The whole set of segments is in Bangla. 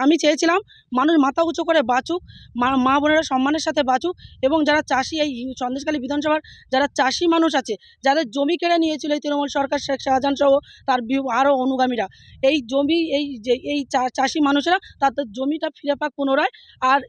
আমি চেয়েছিলাম মানুষ মাথা উঁচু করে বাঁচুক, মা বোনেরা সম্মানের সাথে বাঁচুক, এবং যারা চাষি, এই সন্দেশখালী বিধানসভার যারা চাষি মানুষ আছে, যাদের জমি কেড়ে নিয়েছিল এই তৃণমূল সরকার, শেখ শাহজাহান সহ তার আরও অনুগামীরা, এই জমি এই চাষি মানুষেরা তাদের জমিটা ফিরে পাক পুনরায়। আর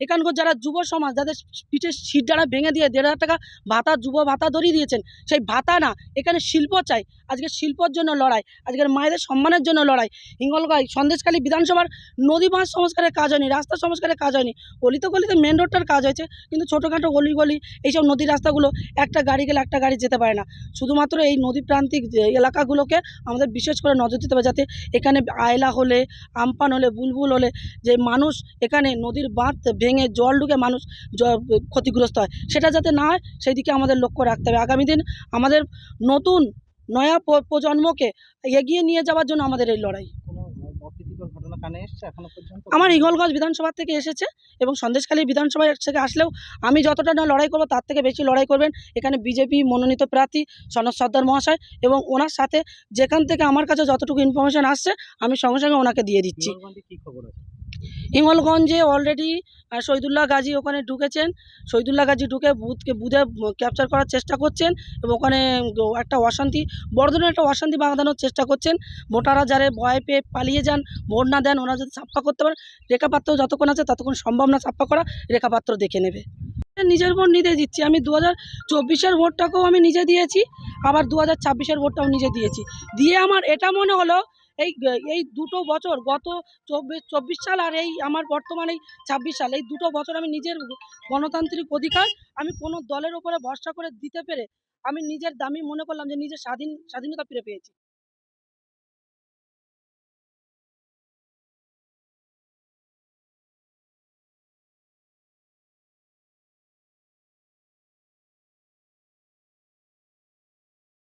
এখানকার যারা যুব সমাজ, যাদের পিঠে শিরদাঁড়া ভেঙে দিয়ে 1,500 টাকা ভাতা, যুব ভাতা ধরিয়ে দিয়েছেন, সেই ভাতা না, এখানে শিল্প চাই। আজকে শিল্পর জন্য লড়াই, আজকের মায়েদের সম্মানের জন্য লড়াই। হিঙ্গলগঞ্জ সন্দেশখালী বিধানসভার নদী বাঁধ সংস্কারের কাজ হয়নি, রাস্তা সংস্কারের কাজ হয়নি, গলিতে গলিতে মেন রোডটার কাজ হয়েছে, কিন্তু ছোটোখাটো গলি এইসব নদীর রাস্তাগুলো একটা গাড়ি গেলে একটা গাড়ি যেতে পারে না। শুধুমাত্র এই নদী প্রান্তিক এলাকাগুলোকে আমাদের বিশেষ করে নজর দিতে হবে, যাতে এখানে আয়লা হলে, আমপান হলে, বুলবুল হলে যে মানুষ এখানে নদীর বাঁধ ভেঙে জল ঢুকে মানুষ ক্ষতিগ্রস্ত হয়, সেটা যাতে না হয় সেই দিকে আমাদের লক্ষ্য রাখতে হবে। আগামী দিন আমাদের নতুন নয়া প্রজন্মকে এগিয়ে নিয়ে যাওয়ার জন্য আমাদের এই লড়াই। আমার হিঙ্গলগঞ্জ বিধানসভা থেকে এসেছে, এবং সন্দেশখালী বিধানসভায় থেকে আসলেও আমি যতটা না লড়াই করবো তার থেকে বেশি লড়াই করবেন এখানে বিজেপি মনোনীত প্রার্থী সনদ সর্দার মহাশয়, এবং ওনার সাথে যেখান থেকে আমার কাছে যতটুকু ইনফরমেশন আসছে আমি সঙ্গে সঙ্গে ওনাকে দিয়ে দিচ্ছি। হিঙ্গলগঞ্জে অলরেডি শহীদুল্লাহ গাজী ওখানে ঢুকেছেন, শহীদুল্লাহ গাজী ঢুকে বুথে ক্যাপচার করার চেষ্টা করছেন, এবং ওখানে একটা অশান্তি, বড় ধরনের একটা অশান্তি বাঁধানোর চেষ্টা করছেন। ভোটাররা যারা ভয় পেয়ে পালিয়ে যান, ভোট না দেন, ওনারা যদি ছাপ্পা করতে পারেন, রেখাপাত্র যতক্ষণ আছে ততক্ষণ সম্ভব না ছাপ্পা করা, রেখাপাত্র দেখে নেবে। নিজের ভোট নিজে দিচ্ছি, আমি 2024-এর ভোটটাকেও আমি নিজে দিয়েছি, আবার 2026-এর ভোটটাও নিজে দিয়েছি। দিয়ে আমার এটা মনে হলো এই দুটো বছর, গত 24 সাল আর এই আমার বর্তমানে 26 সাল, এই দুটো বছর আমি নিজের গণতান্ত্রিক অধিকার আমি কোনো দলের ওপরে ভরসা করে দিতে পেরে আমি নিজের দামি মনে করলাম যে নিজের স্বাধীনতা ফিরে পেয়েছি।